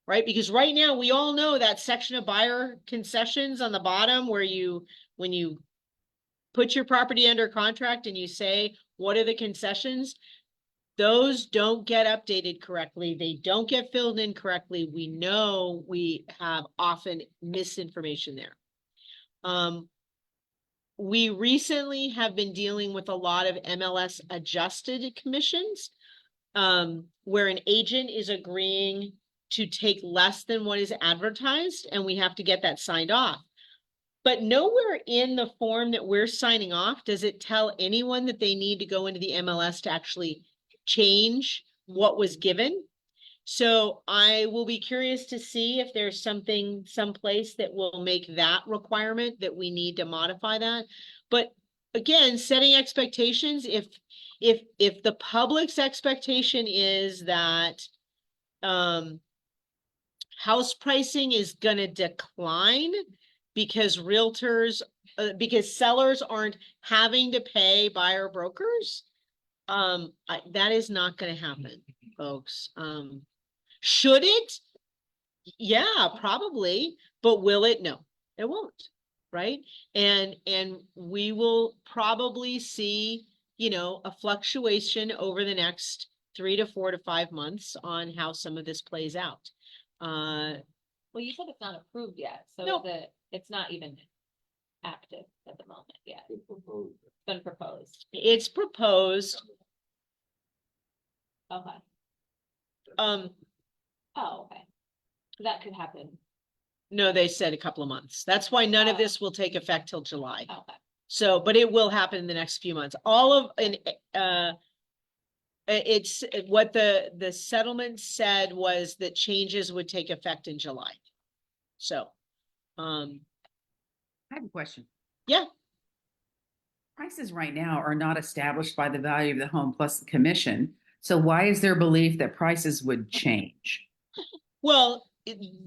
right? Because right now, we all know that section of buyer concessions on the bottom where when you put your property under contract and you say, what are the concessions? Those don't get updated correctly. They don't get filled in correctly. We know we have often misinformation there. We recently have been dealing with a lot of MLS adjusted commissions, where an agent is agreeing to take less than what is advertised, and we have to get that signed off. But nowhere in the form that we're signing off does it tell anyone that they need to go into the MLS to actually change what was given. So I will be curious to see if there's something someplace that will make that requirement that we need to modify that. But again, setting expectations, if the public's expectation is that house pricing is going to decline because because sellers aren't having to pay buyer brokers, that is not going to happen, folks. Should it? Yeah, probably, but will it? No, it won't, right? And we will probably see, a fluctuation over the next 3 to 4 to 5 months on how some of this plays out. Well, you said it's not approved yet, so No. it's not even active at the moment yet. It's been proposed. It's proposed. Okay. Um, Oh, okay. That could happen. no, they said a couple of months. That's why none of Oh. this will take effect till July. Okay. So, but it will happen in the next few months. All of, it's what the settlement said was that changes would take effect in July. So, I have a question. yeah, Prices right now are not established by the value of the home plus the commission. So why is there belief that prices would change? well,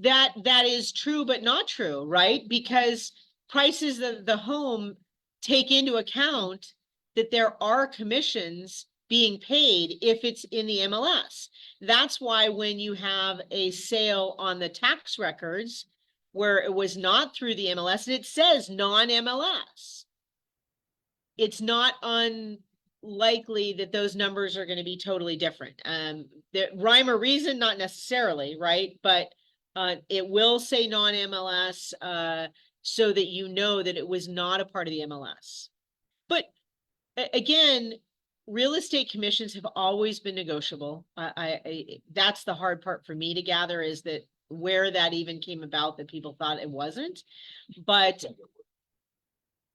that is true, but not true, right? Because prices of the home take into account that there are commissions being paid if it's in the MLS. That's why when you have a sale on the tax records where it was not through the MLS and it says non-MLS, it's not unlikely that those numbers are going to be totally different. The rhyme or reason, not necessarily, right? But it will say non-MLS so that you know that it was not a part of the MLS. But again, real estate commissions have always been negotiable. That's the hard part for me to gather, is that where that even came about, that people thought it wasn't. But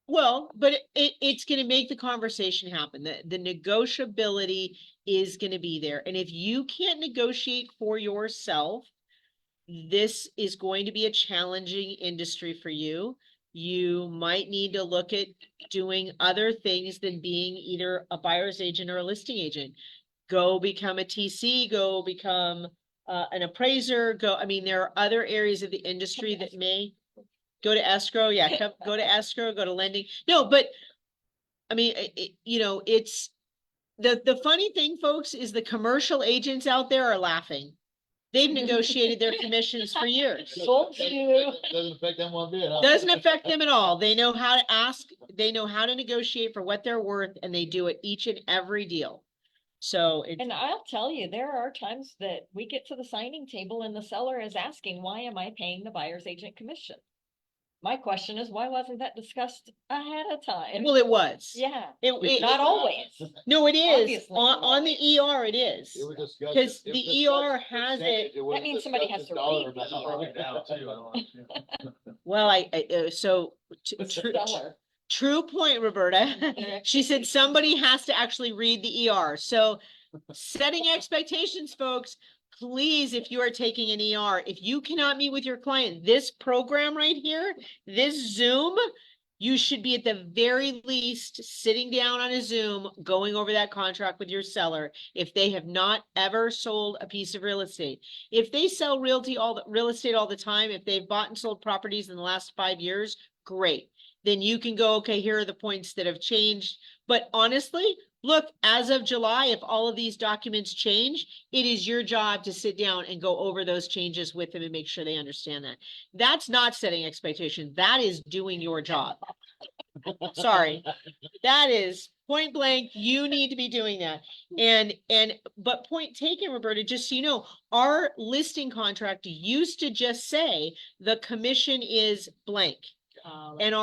it's going to make the conversation happen. The negotiability is going to be there. And if you can't negotiate for yourself, this is going to be a challenging industry for you. You might need to look at doing other things than being either a buyer's agent or a listing agent. Go become a TC, go become an appraiser, there are other areas of the industry that may go to escrow. Yeah, go to escrow, go to lending. No, but it's the funny thing, folks, is the commercial agents out there are laughing. They've negotiated their commissions for years. Doesn't affect them one bit, huh? Doesn't affect them at all. They know how to ask, they know how to negotiate for what they're worth, and they do it each and every deal. So And I'll tell you, there are times that we get to the signing table and the seller is asking, why am I paying the buyer's agent commission? My question is, why wasn't that discussed ahead of time? well, it was. Yeah, It not always. no, it is. Obviously. On the ER, it is. It was discussed. Because It was the discussed ER has percentage. it. wasn't That means somebody discussed has to as dollar read amount. the Right now, too. Well, Seller. true point, Roberta. She said somebody has to actually read the ER. So setting expectations, folks, please, if you are taking an ER, if you cannot meet with your client, this program right here, this Zoom, you should be at the very least sitting down on a Zoom, going over that contract with your seller if they have not ever sold a piece of real estate. If they sell real estate all the time, if they've bought and sold properties in the last 5 years, great. Then you can go, okay, here are the points that have changed. But honestly, look, as of July, if all of these documents change, it is your job to sit down and go over those changes with them and make sure they understand that. That's not setting expectations. That is doing your job. Sorry. That is point blank. You need to be doing that. But point taken, Roberta, just so you know, our listing contract used to just say the commission is blank. And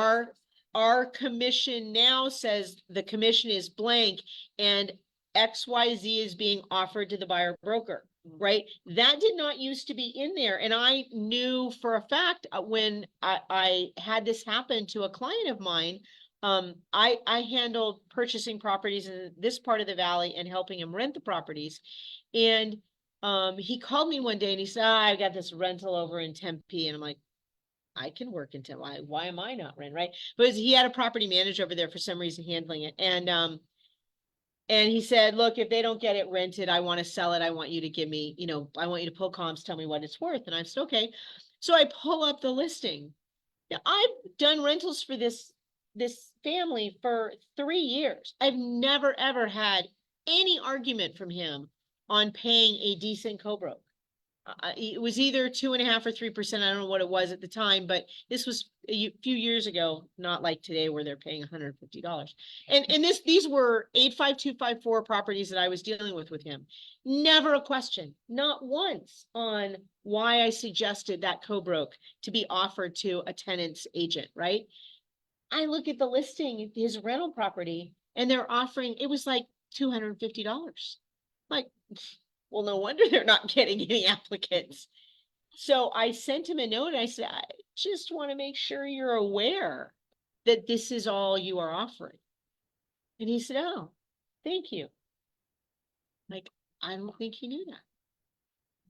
our commission now says the commission is blank and XYZ is being offered to the buyer broker, right? That did not used to be in there. And I knew for a fact when I had this happen to a client of mine, I handled purchasing properties in this part of the valley and helping him rent the properties. And he called me one day and he said, I got this rental over in Tempe. And I'm like, I can work in Tempe. Why am I not rent, right? But he had a property manager over there for some reason handling it. And he said, look, if they don't get it rented, I want to sell it. I want you to give me, I want you to pull comps, tell me what it's worth. And I said, okay. So I pull up the listing. Now, I've done rentals for this family for 3 years. I've never, ever had any argument from him on paying a decent co-broke. It was either 2.5% or 3%. I don't know what it was at the time, but this was a few years ago, not like today where they're paying $150. And these were 85254 properties that I was dealing with him. Never a question, not once, on why I suggested that co-broke to be offered to a tenant's agent, right? I look at the listing, his rental property, and they're offering, it was like $250. Like, well, no wonder they're not getting any applicants. So I sent him a note. I said, I just want to make sure you're aware that this is all you are offering. And he said, oh, thank you. Like, I don't think he knew that.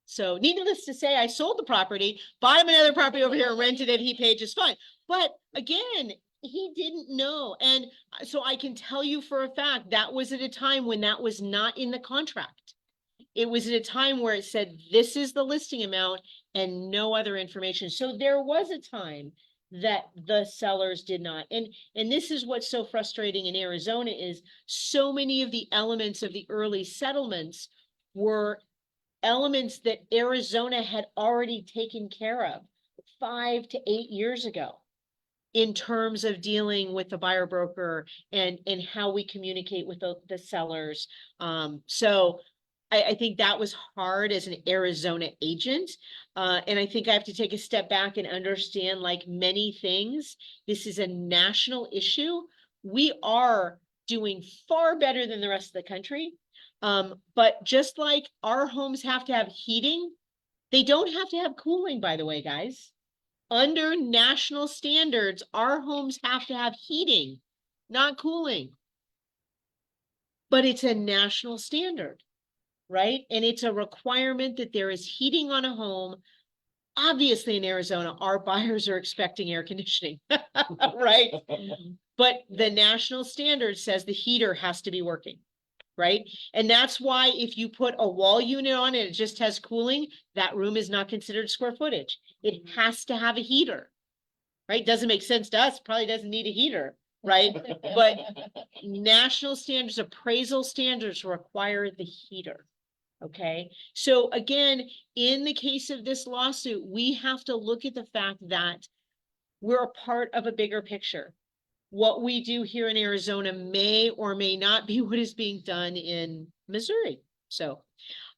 So needless to say, I sold the property, bought him another property over here and rented it. He paid just fine. But again, he didn't know. And so I can tell you for a fact that was at a time when that was not in the contract. It was at a time where it said, this is the listing amount and no other information. So there was a time that the sellers did not. And this is what's so frustrating in Arizona is so many of the elements of the early settlements were elements that Arizona had already taken care of 5 to 8 years ago in terms of dealing with the buyer broker and how we communicate with the sellers. So I think that was hard as an Arizona agent. And I think I have to take a step back and understand, like many things, this is a national issue. We are doing far better than the rest of the country. But just like our homes have to have heating, they don't have to have cooling, by the way, guys. Under national standards, our homes have to have heating, not cooling. But it's a national standard. Right? And it's a requirement that there is heating on a home. Obviously in Arizona, our buyers are expecting air conditioning, right? But the national standard says the heater has to be working, right? And that's why if you put a wall unit on and it just has cooling, that room is not considered square footage. It has to have a heater, right? Doesn't make sense to us, probably doesn't need a heater, right? But national standards, appraisal standards require the heater. Okay, so again, in the case of this lawsuit, we have to look at the fact that we're a part of a bigger picture. What we do here in Arizona may or may not be what is being done in Missouri. So,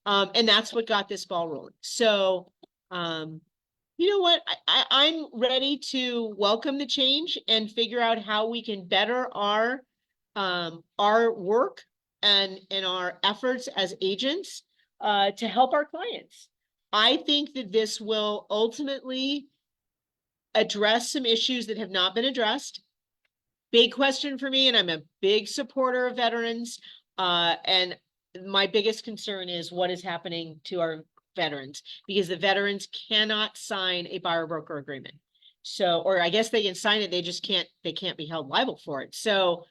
and that's what got this ball rolling. So, you know what? I'm ready to welcome the change and figure out how we can better our work and our efforts as agents to help our clients. I think that this will ultimately address some issues that have not been addressed. Big question for me, and I'm a big supporter of veterans. And my biggest concern is what is happening to our veterans, because the veterans cannot sign a buyer broker agreement. So, or I guess they can sign it, they can't be held liable for it. So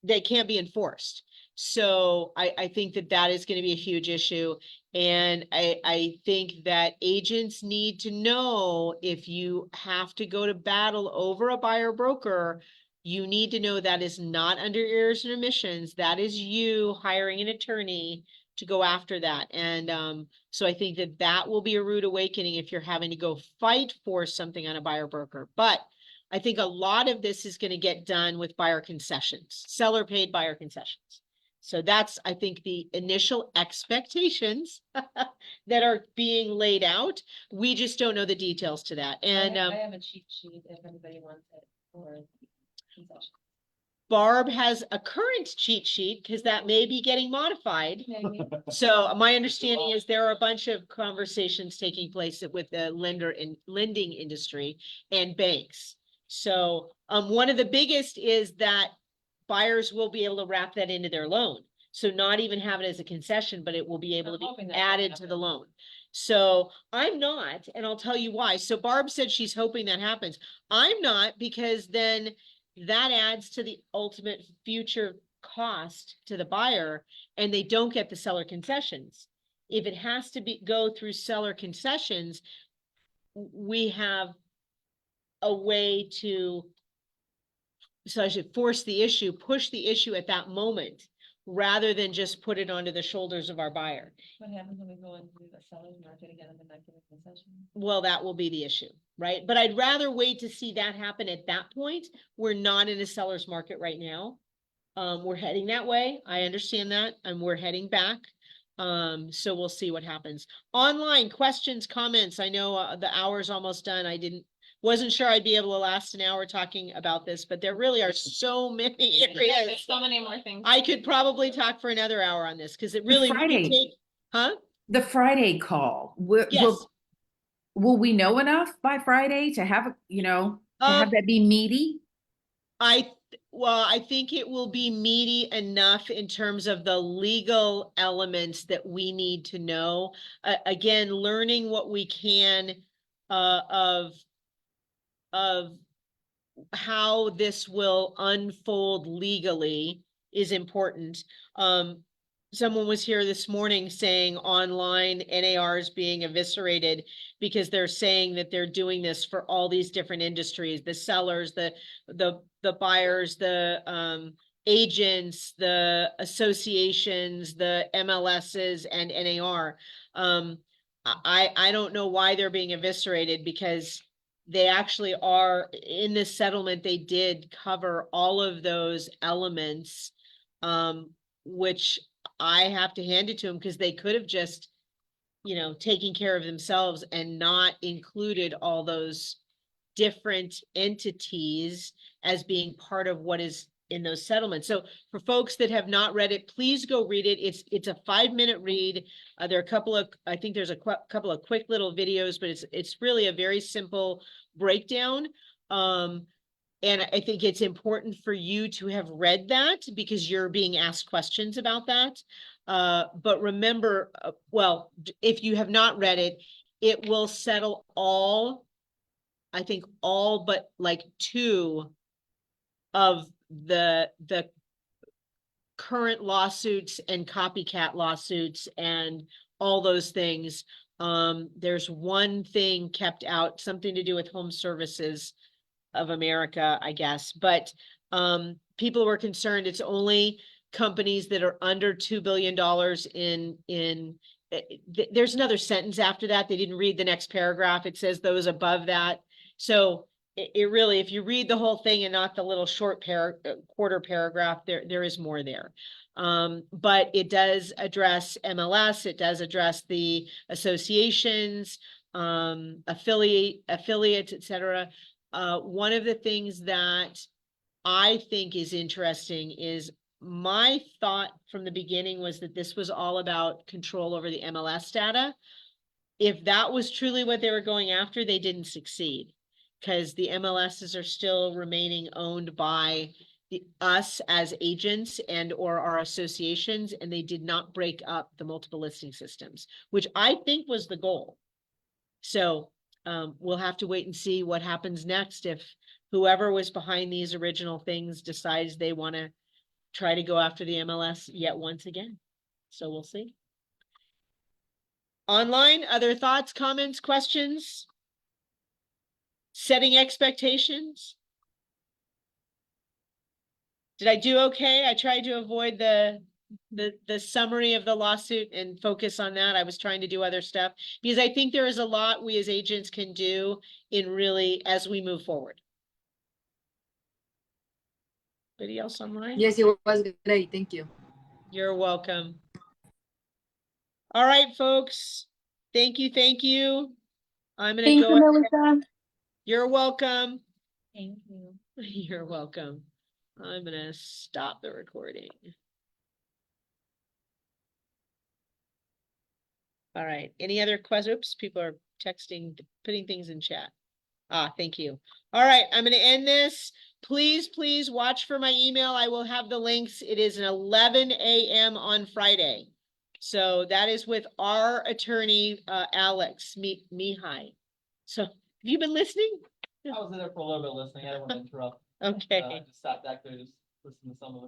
they can't be enforced. So I think that is going to be a huge issue. And I think that agents need to know if you have to go to battle over a buyer broker, you need to know that is not under errors and omissions. That is you hiring an attorney to go after that. And so I think that that will be a rude awakening if you're having to go fight for something on a buyer broker. But I think a lot of this is going to get done with buyer concessions, seller paid buyer concessions. So that's, I think, the initial expectations that are being laid out. We just don't know the details to that. And I have a cheat sheet if anybody wants it for concession. Barb has a current cheat sheet because that may be getting modified. Maybe. So my understanding is there are a bunch of conversations taking place with the lending industry and banks. So one of the biggest is that buyers will be able to wrap that into their loan. So not even have it as a concession, but it will be able I'm to hoping be that will added to the happen. loan. So I'm not, and I'll tell you why. So Barb said she's hoping that happens. I'm not, because then that adds to the ultimate future cost to the buyer, and they don't get the seller concessions. If it has to go through seller concessions, we have a way to, so I should force the issue, push the issue at that moment, rather than just put it onto the shoulders of our buyer. What happens when we go into the seller's market again and then not give a concession? Well, that will be the issue, right? But I'd rather wait to see that happen at that point. We're not in a seller's market right now. We're heading that way. I understand that, and we're heading back. So we'll see what happens. Online questions, comments. I know the hour's almost done. Wasn't sure I'd be able to last an hour talking about this, but there really are so many There's areas. so many more things. I could probably talk for another hour on this because it really Friday. huh? The Friday call, Yes. will we know enough by Friday to have, to have that be meaty? Well, I think it will be meaty enough in terms of the legal elements that we need to know. Again, learning what we can of how this will unfold legally is important. Someone was here this morning saying online NARs being eviscerated because they're saying that they're doing this for all these different industries, the sellers, the buyers, the agents, the associations, the MLSs and NAR. I don't know why they're being eviscerated, because they actually are in this settlement. They did cover all of those elements, which I have to hand it to them, because they could have just, taken care of themselves and not included all those different entities as being part of what is in those settlements. So for folks that have not read it, please go read it. It's a 5-minute read. There are a couple of, I think there's a couple of quick little videos, but it's really a very simple breakdown. And I think it's important for you to have read that, because you're being asked questions about that. But remember, well, if you have not read it, it will settle all but like 2 of the current lawsuits and copycat lawsuits and all those things. There's one thing kept out, something to do with Home Services of America, I guess, but people were concerned it's only companies that are under $2 billion there's another sentence after that. They didn't read the next paragraph. It says those above that. So it really, if you read the whole thing and not the little short quarter paragraph, there is more there. But it does address MLS. It does address the associations, affiliates, etc. One of the things that I think is interesting is, my thought from the beginning was that this was all about control over the MLS data. If that was truly what they were going after, they didn't succeed, because the MLSs are still remaining owned by us as agents and or our associations, and they did not break up the multiple listing systems, which I think was the goal. So we'll have to wait and see what happens next if whoever was behind these original things decides they want to try to go after the MLS yet once again. So we'll see. Online, other thoughts, comments, questions? Setting expectations? Did I do okay? I tried to avoid the summary of the lawsuit and focus on that. I was trying to do other stuff because I think there is a lot we as agents can do in really as we move forward. Anybody else online? Yes, it was great. Thank you. You're welcome. All right, folks. Thank you. Thank you. I'm gonna Thank go. you, Melissa. You're welcome. Thank you. You're welcome. I'm gonna stop the recording. All right, any other questions? Oops, people are texting, putting things in chat. Ah, thank you. All right, I'm gonna end this. Please, please watch for my email. I will have the links. It is an 11 a.m. on Friday. So that is with our attorney, Alex Mihai. So have you been listening? I was in there for a little bit listening. I didn't want to interrupt. Okay. I just sat back there, just listening to some of it.